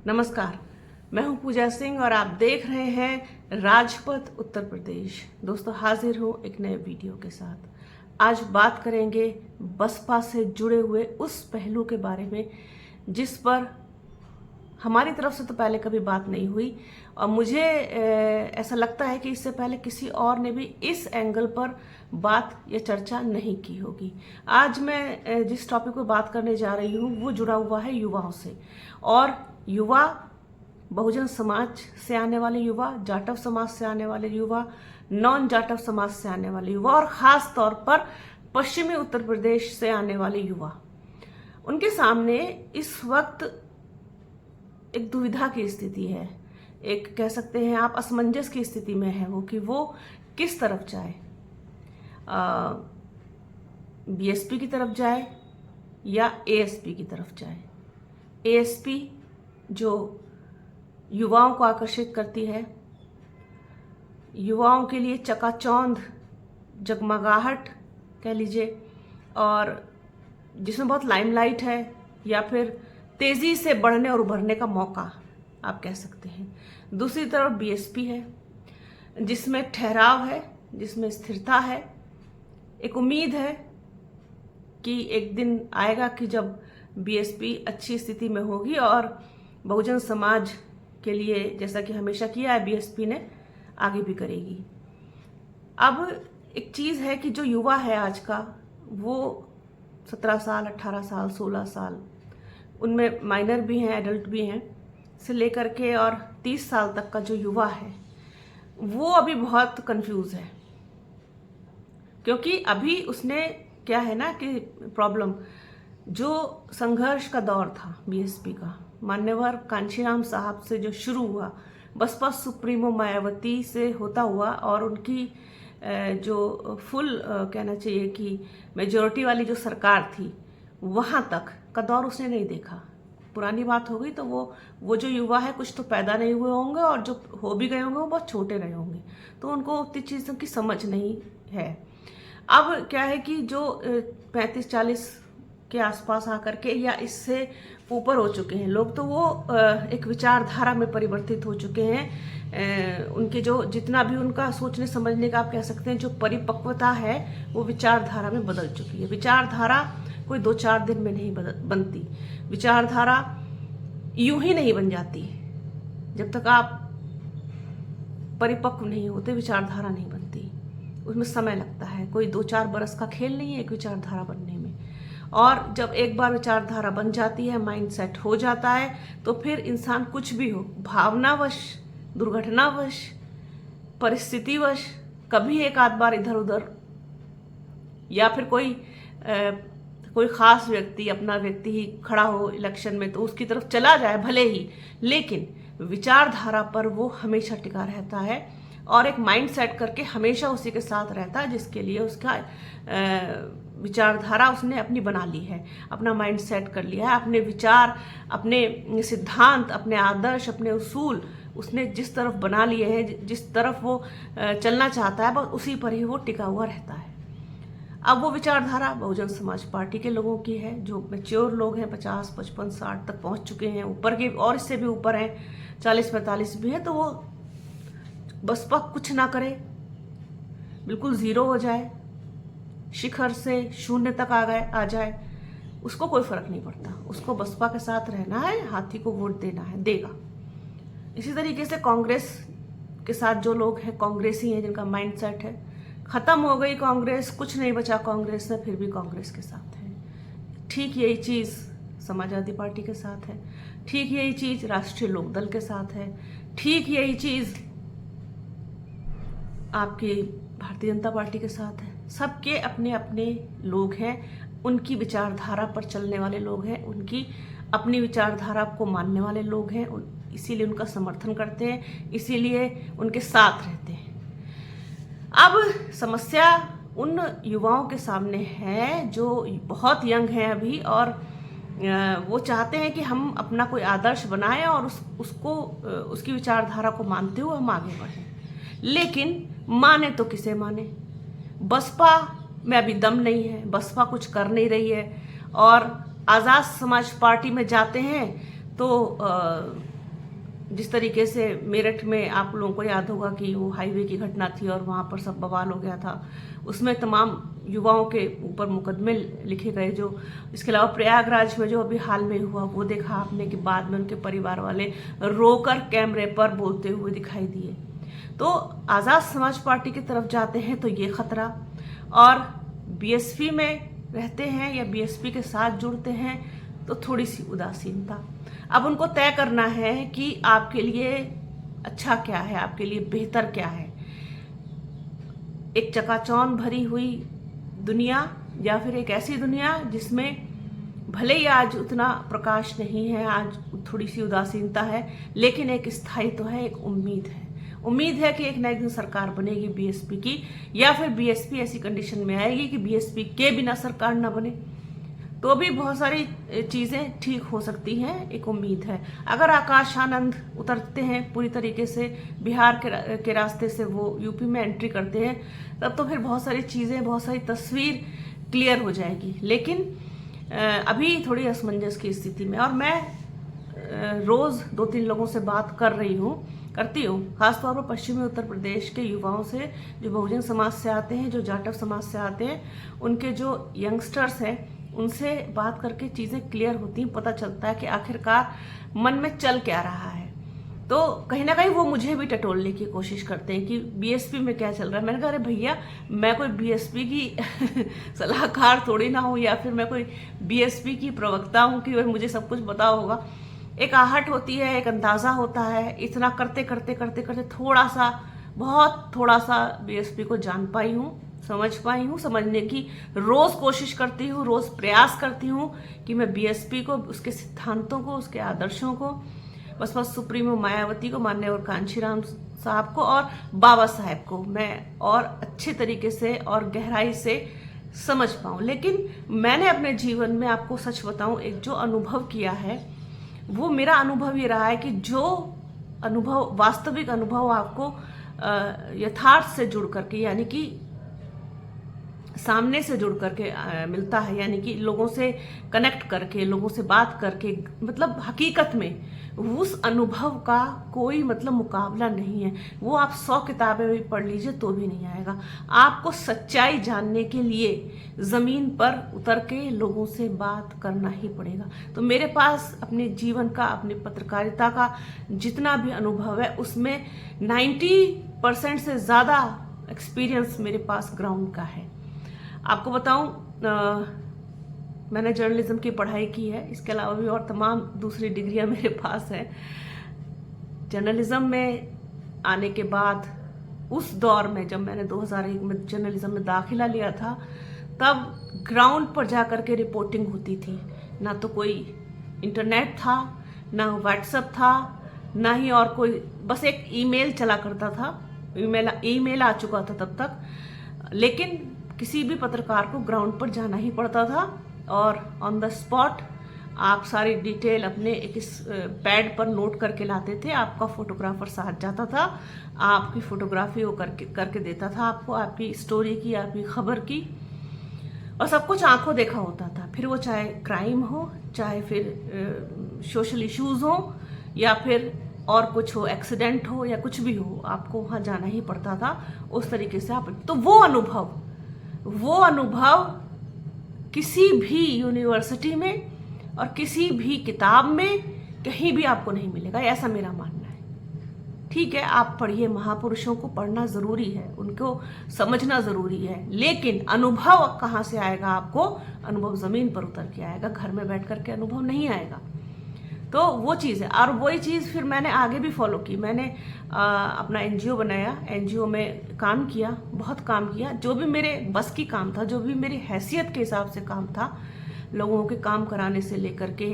नमस्कार, मैं हूं पूजा सिंह और आप देख रहे हैं राजपथ उत्तर प्रदेश। दोस्तों, हाजिर हूं एक नए वीडियो के साथ। आज बात करेंगे बसपा से जुड़े हुए उस पहलू के बारे में जिस पर हमारी तरफ से तो पहले कभी बात नहीं हुई और मुझे ऐसा लगता है कि इससे पहले किसी और ने भी इस एंगल पर बात या चर्चा नहीं की होगी। आज मैं जिस टॉपिक पर बात करने जा रही हूँ वो जुड़ा हुआ है युवाओं से। और युवा, बहुजन समाज से आने वाले युवा, जाटव समाज से आने वाले युवा, नॉन जाटव समाज से आने वाले युवा और खास तौर पर पश्चिमी उत्तर प्रदेश से आने वाले युवा, उनके सामने इस वक्त एक दुविधा की स्थिति है। एक कह सकते हैं आप असमंजस की स्थिति में है वो कि वो किस तरफ जाए, बीएसपी की तरफ जाए या एएसपी की तरफ जाए। एएसपी जो युवाओं को आकर्षित करती है, युवाओं के लिए चकाचौंध जगमगाहट कह लीजिए, और जिसमें बहुत लाइमलाइट है, या फिर तेजी से बढ़ने और उभरने का मौका आप कह सकते हैं। दूसरी तरफ बीएसपी है जिसमें ठहराव है, जिसमें स्थिरता है। एक उम्मीद है कि एक दिन आएगा कि जब बीएसपी अच्छी स्थिति में होगी और बहुजन समाज के लिए जैसा कि हमेशा किया है बीएसपी ने, आगे भी करेगी। अब एक चीज़ है कि जो युवा है आज का, वो 17 साल, 18 साल, 16 साल, उनमें माइनर भी हैं, एडल्ट भी हैं, से लेकर के और 30 साल तक का जो युवा है वो अभी बहुत कंफ्यूज है। क्योंकि अभी उसने क्या है ना कि प्रॉब्लम, जो संघर्ष का दौर था बीएसपी का, मान्यवर कांशीराम साहब से जो शुरू हुआ, बसपा सुप्रीमो मायावती से होता हुआ, और उनकी जो फुल कहना चाहिए कि मेजॉरिटी वाली जो सरकार थी, वहाँ तक का दौर उसने नहीं देखा। पुरानी बात हो गई तो वो जो युवा है कुछ तो पैदा नहीं हुए होंगे, और जो हो भी गए होंगे वो बहुत छोटे रहे होंगे, तो उनको उतनी चीज़ों की समझ नहीं है। अब क्या है कि जो 35-40 के आसपास आकर के या इससे ऊपर हो चुके हैं लोग, तो वो एक विचारधारा में परिवर्तित हो चुके हैं। उनके जो जितना भी उनका सोचने समझने का आप कह सकते हैं जो परिपक्वता है, वो विचारधारा में बदल चुकी है। विचारधारा कोई 2-4 दिन में नहीं बनती। विचारधारा यूं ही नहीं बन जाती। जब तक आप परिपक्व नहीं होते, विचारधारा नहीं बनती, उसमें समय लगता है। कोई 2-4 बरस का खेल नहीं है एक विचारधारा बनने में। और जब एक बार विचारधारा बन जाती है, माइंडसेट हो जाता है, तो फिर इंसान कुछ भी हो, भावनावश, दुर्घटनावश, परिस्थितिवश, कभी एक आध बार इधर उधर, या फिर कोई खास व्यक्ति, अपना व्यक्ति ही खड़ा हो इलेक्शन में तो उसकी तरफ चला जाए भले ही, लेकिन विचारधारा पर वो हमेशा टिका रहता है और एक माइंड सेट करके हमेशा उसी के साथ रहता है जिसके लिए उसका विचारधारा उसने अपनी बना ली है, अपना माइंड सेट कर लिया है। अपने विचार, अपने सिद्धांत, अपने आदर्श, अपने उसूल उसने जिस तरफ बना लिए हैं, जिस तरफ वो चलना चाहता है, बस उसी पर ही वो टिका हुआ रहता है। अब वो विचारधारा बहुजन समाज पार्टी के लोगों की है, जो मैच्योर लोग हैं, 50, 55, 60 तक पहुंच चुके हैं, ऊपर के और इससे भी ऊपर हैं, 40-45 भी है। तो वो बसपा कुछ ना करे, बिल्कुल जीरो हो जाए, शिखर से शून्य तक आ जाए, उसको कोई फर्क नहीं पड़ता। उसको बसपा के साथ रहना है, हाथी को वोट देना है, देगा। इसी तरीके से कांग्रेस के साथ जो लोग हैं, कांग्रेसी हैं, जिनका माइंड सेट है खत्म हो गई कांग्रेस, कुछ नहीं बचा कांग्रेस में, फिर भी कांग्रेस के साथ है। ठीक यही चीज़ समाजवादी पार्टी के साथ है, ठीक यही चीज़ राष्ट्रीय लोकदल के साथ है, ठीक यही चीज़ आपकी भारतीय जनता पार्टी के साथ है। सबके अपने अपने लोग हैं, उनकी विचारधारा पर चलने वाले लोग हैं, उनकी अपनी विचारधारा को मानने वाले लोग हैं, इसीलिए उनका समर्थन करते हैं, इसीलिए उनके साथ रहते हैं। अब समस्या उन युवाओं के सामने है जो बहुत यंग हैं अभी, और वो चाहते हैं कि हम अपना कोई आदर्श बनाएं और उसकी विचारधारा को मानते हुए हम आगे बढ़ें। लेकिन माने तो किसे माने? बसपा में अभी दम नहीं है, बसपा कुछ कर नहीं रही है, और आज़ाद समाज पार्टी में जाते हैं तो जिस तरीके से मेरठ में आप लोगों को याद होगा कि वो हाईवे की घटना थी और वहाँ पर सब बवाल हो गया था, उसमें तमाम युवाओं के ऊपर मुकदमे लिखे गए। जो इसके अलावा प्रयागराज में जो अभी हाल में हुआ वो देखा आपने कि बाद में उनके परिवार वाले रोकर कैमरे पर बोलते हुए दिखाई दिए। तो आज़ाद समाज पार्टी की तरफ जाते हैं तो ये खतरा, और बीएसपी में रहते हैं या बीएसपी के साथ जुड़ते हैं तो थोड़ी सी उदासीनता। अब उनको तय करना है कि आपके लिए अच्छा क्या है, आपके लिए बेहतर क्या है, एक चकाचौंध भरी हुई दुनिया या फिर एक ऐसी दुनिया जिसमें भले ही आज उतना प्रकाश नहीं है, आज थोड़ी सी उदासीनता है, लेकिन एक स्थायित्व है, एक उम्मीद है। उम्मीद है कि एक ना एक दिन सरकार बनेगी बीएसपी की, या फिर बीएसपी ऐसी कंडीशन में आएगी कि बीएसपी के बिना सरकार ना बने, तो भी बहुत सारी चीज़ें ठीक हो सकती हैं, एक उम्मीद है। अगर आकाश आनंद उतरते हैं पूरी तरीके से बिहार के रास्ते से, वो यूपी में एंट्री करते हैं, तब तो फिर बहुत सारी चीज़ें, बहुत सारी तस्वीर क्लियर हो जाएगी। लेकिन अभी थोड़ी असमंजस की स्थिति में, और मैं रोज़ 2-3 लोगों से बात करती हूँ, खासतौर पर पश्चिमी उत्तर प्रदेश के युवाओं से, जो बहुजन समाज से आते हैं, जो जाटव समाज से आते हैं, उनके जो यंगस्टर्स हैं, उनसे बात करके चीज़ें क्लियर होती हैं, पता चलता है कि आखिरकार मन में चल क्या रहा है। तो कहीं ना कहीं वो मुझे भी टटोलने की कोशिश करते हैं कि बीएसपी में क्या चल रहा है। मैंने कहा अरे भैया, मैं कोई बीएसपी की सलाहकार थोड़ी ना हूँ, या फिर मैं कोई बीएसपी की प्रवक्ता हूँ कि वह मुझे सब कुछ पता होगा। एक आहट होती है, एक अंदाज़ा होता है। इतना करते करते करते करते बहुत थोड़ा सा बीएसपी को जान पाई हूँ, समझ पाई हूँ। समझने की रोज़ कोशिश करती हूँ, रोज़ प्रयास करती हूँ कि मैं बीएसपी को, उसके सिद्धांतों को, उसके आदर्शों को, बस सुप्रीमो मायावती को, माननीय कांशीराम साहब को और बाबा साहेब को मैं और अच्छे तरीके से और गहराई से समझ पाऊँ। लेकिन मैंने अपने जीवन में, आपको सच बताऊँ, एक जो अनुभव किया है, वो मेरा अनुभव ये रहा है कि जो अनुभव, वास्तविक अनुभव आपको यथार्थ से जुड़ करके, यानी कि सामने से जुड़ करके मिलता है, यानी कि लोगों से कनेक्ट करके, लोगों से बात करके, मतलब हकीकत में उस अनुभव का कोई मतलब मुकाबला नहीं है। वो आप 100 किताबें भी पढ़ लीजिए तो भी नहीं आएगा। आपको सच्चाई जानने के लिए ज़मीन पर उतर के लोगों से बात करना ही पड़ेगा। तो मेरे पास अपने जीवन का, अपनी पत्रकारिता का जितना भी अनुभव है, उसमें 90% से ज़्यादा एक्सपीरियंस मेरे पास ग्राउंड का है। आपको बताऊं, मैंने जर्नलिज्म की पढ़ाई की है, इसके अलावा भी और तमाम दूसरी डिग्रियां मेरे पास हैं। जर्नलिज्म में आने के बाद, उस दौर में जब मैंने 2001 में जर्नलिज्म में दाखिला लिया था, तब ग्राउंड पर जा कर के रिपोर्टिंग होती थी। ना तो कोई इंटरनेट था, ना व्हाट्सएप था, ना ही और कोई, बस एक ईमेल चला करता था। ईमेल आ चुका था तब तक, लेकिन किसी भी पत्रकार को ग्राउंड पर जाना ही पड़ता था और ऑन द स्पॉट आप सारी डिटेल अपने एक पैड पर नोट करके लाते थे। आपका फोटोग्राफर साथ जाता था, आपकी फोटोग्राफी वो करके देता था आपको, आपकी स्टोरी की, आपकी खबर की, और सब कुछ आंखों देखा होता था। फिर वो चाहे क्राइम हो, चाहे फिर सोशल इश्यूज हो, या फिर और कुछ हो, एक्सीडेंट हो या कुछ भी हो, आपको वहाँ जाना ही पड़ता था। उस तरीके से आप, तो वो अनुभव किसी भी यूनिवर्सिटी में और किसी भी किताब में कहीं भी आपको नहीं मिलेगा, ऐसा मेरा मानना है। ठीक है, आप पढ़िए, महापुरुषों को पढ़ना ज़रूरी है, उनको समझना ज़रूरी है, लेकिन अनुभव कहाँ से आएगा आपको? अनुभव ज़मीन पर उतर के आएगा, घर में बैठ कर के अनुभव नहीं आएगा। तो वो चीज़ है, और वही चीज़ फिर मैंने आगे भी फॉलो की। मैंने अपना एनजीओ बनाया, एनजीओ में काम किया, बहुत काम किया, जो भी मेरे बस की काम था, जो भी मेरी हैसियत के हिसाब से काम था, लोगों के काम कराने से लेकर के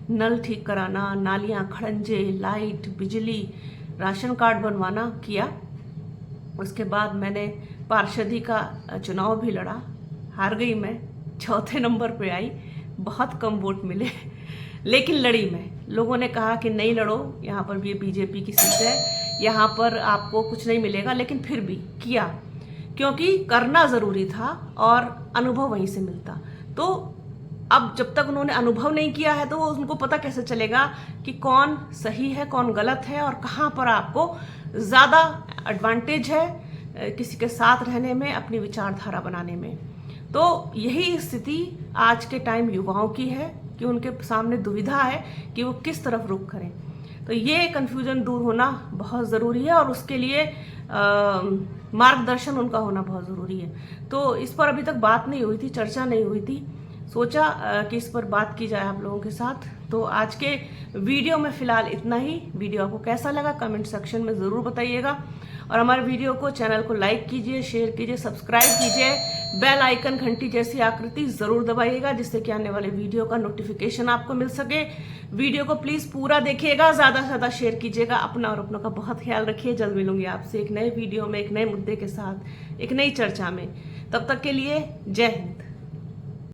नल ठीक कराना, नालियाँ, खड़ंजे, लाइट, बिजली, राशन कार्ड बनवाना किया। उसके बाद मैंने पार्षदी का चुनाव भी लड़ा, हार गई मैं, 4थे नंबर पे आई, बहुत कम वोट मिले, लेकिन लड़ी मैं। लोगों ने कहा कि नहीं लड़ो, यहाँ पर भी बीजेपी की सीट है, यहाँ पर आपको कुछ नहीं मिलेगा, लेकिन फिर भी किया, क्योंकि करना ज़रूरी था और अनुभव वहीं से मिलता। तो अब जब तक उन्होंने अनुभव नहीं किया है तो उनको पता कैसे चलेगा कि कौन सही है कौन गलत है और कहाँ पर आपको ज़्यादा एडवांटेज है किसी के साथ रहने में, अपनी विचारधारा बनाने में। तो यही स्थिति आज के टाइम युवाओं की है कि उनके सामने दुविधा है कि वो किस तरफ रुख करें। तो ये कन्फ्यूजन दूर होना बहुत ज़रूरी है और उसके लिए मार्गदर्शन उनका होना बहुत ज़रूरी है। तो इस पर अभी तक बात नहीं हुई थी, चर्चा नहीं हुई थी, सोचा कि इस पर बात की जाए आप लोगों के साथ। तो आज के वीडियो में फ़िलहाल इतना ही। वीडियो आपको कैसा लगा कमेंट सेक्शन में ज़रूर बताइएगा और हमारे वीडियो को, चैनल को लाइक कीजिए, शेयर कीजिए, सब्सक्राइब कीजिए, बेल आइकन घंटी जैसी आकृति ज़रूर दबाइएगा जिससे कि आने वाले वीडियो का नोटिफिकेशन आपको मिल सके। वीडियो को प्लीज़ पूरा देखिएगा, ज़्यादा से ज़्यादा शेयर कीजिएगा। अपना और अपनों का बहुत ख्याल रखिए। जल्द मिलूंगी आपसे एक नए वीडियो में, एक नए मुद्दे के साथ, एक नई चर्चा में। तब तक के लिए जय हिंद।